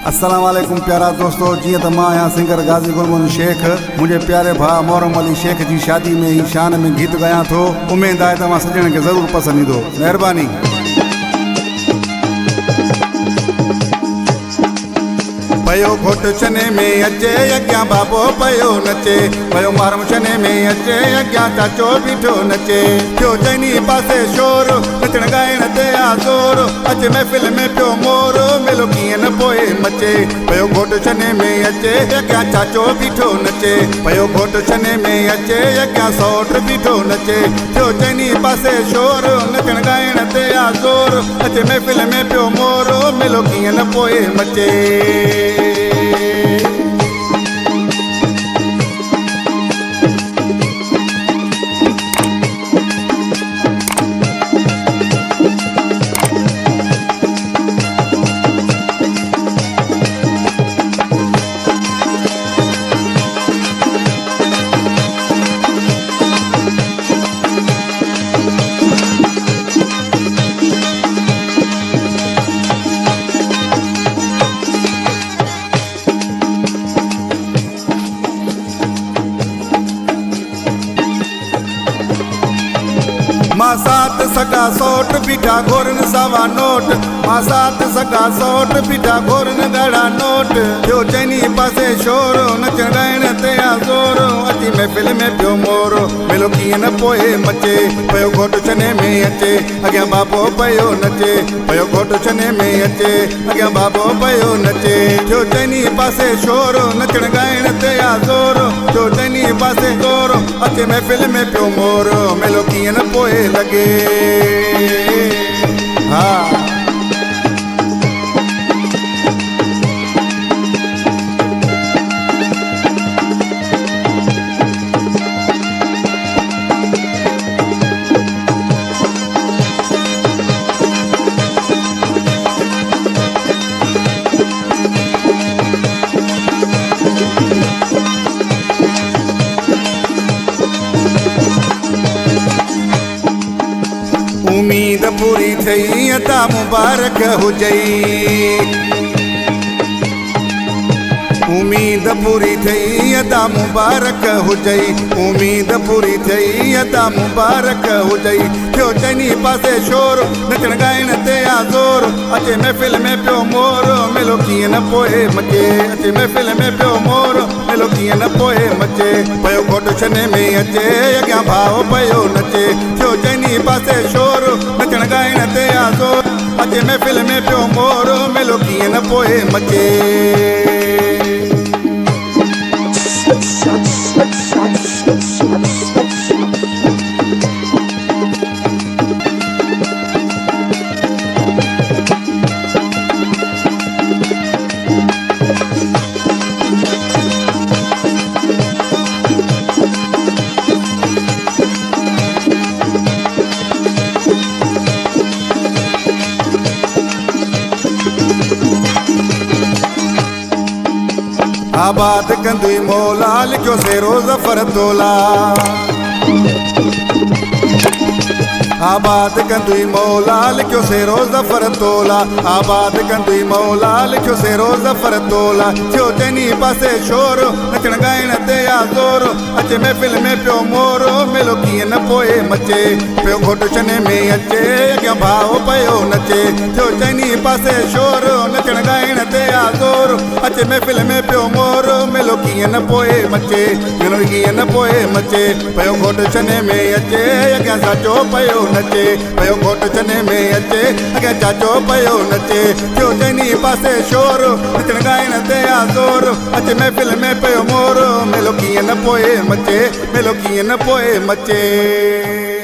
अस्सलाम वालेकुम प्यारा दोस्तों, जी तो मां आहियां सिंगर गाज़ी गुलमोहन शेख। मुझे प्यारे भाउ मोहरम अली शेख जी शादी में ही शान में गीत गाया थो। उम्मीद है तव्हां सजण खे ज़रूर पसंद ईंदो। महिरबानी। पयो घोट छने में अचे अॻियां बाबो पयो नचे, पयो मारम छने में अचे अॻियां चाचो बीठो नचे। थियो चइनी पासे शोर, नचण ॻाइण ते आज़ोर, अचे महफ़िल में पियो मोर, मिलो कीअं न पोए मचे। पयो घोट छने में अचे अॻियां चाचो बीठो नचे, पयो घोट छने में अचे अॻियां सौट बीठो नचे। थियो चइनी पासे शोर, नचण ॻाइण ते आज़ोर, अचे महफ़िल में पियो मोर, मिलो कीअं न पोए मचे। मां साथ सगा सौट बीठा घोरन सावा नोट, मां साथ सगा सौट बीठा घोरन ॻाढ़ा नोट। थियो चइनी पासे शोर, नचण ॻाइण ते आज़ोर, अची महफ़िल में पियो मोर, मिलो कीअं न पोए मचे। पयो घोट छने में अचे अॻियां बाबो पयो नचे, पयो घोट छने में अचे अॻियां बाबो पयो नचे। थियो चइनी पासे शोर, नचण ॻाइण ते आज़ोर, थियो चइनी पासे शोर, अचे महफ़िल में पियो मोर, मिलो कीअं न पोए लगे। हाँ उम्मीद पूरी थई अता मुबारक हुजई, उम्मीद पूरी थई अता मुबारक हुजई, उम्मीद पूरी थई अता मुबारक हुजई। थियो चइनी पासे शोर, नचण ॻाइण ते आज़ोर, अचे महफ़िल में पियो मोर, मिलो कीअं न पोए मचे। अचे महफ़िल में पियो मोर, मिलो कीअं न पोए मचे। पयो घोट छने में अचे अॻियां भाउ पयो नचे। थियो चइनी पासे शोर, नचण ॻाइण ते आज़ोर, अचे महफ़िल में पियो मोर, मिलो कीअं न पोए मचे। आबाद कंदुई मौला, लिखो सेरो ज़फ़र तोला। आबाद कंदुई मौला, लिखो सेरो ज़फ़र तोला। आबाद कंदुई मौला, लिखो सेरो ज़फ़र तोला। थियो चइनी पासे शोर, नचण ॻाइण ते आज़ोर, अचे महफ़िल में पियो मोर, मिलो कीअं न पोए मचे। पियो घोट छने में अचे अॻियां भाउ पयो नचे। थियो चइनी पासे शोर, नचण ॻाइण ते आज़ोर, अचे महफ़िल में पियो मोर, मिलो कीअं न पोए मचे। मिलो कीअं न पोए मचे। पयो घोट छने में अचे अॻियां चाचो पयो नचे, पयो घोट छने में अचे अॻियां चाचो पयो नचे। थियो चइनी पासे शोर, नचण ॻाइण ते आज़ोर, अचे महफ़िल में पियो मोर, मिलो कीअं न पोए मचे। मिलो कीअं न पोए मचे।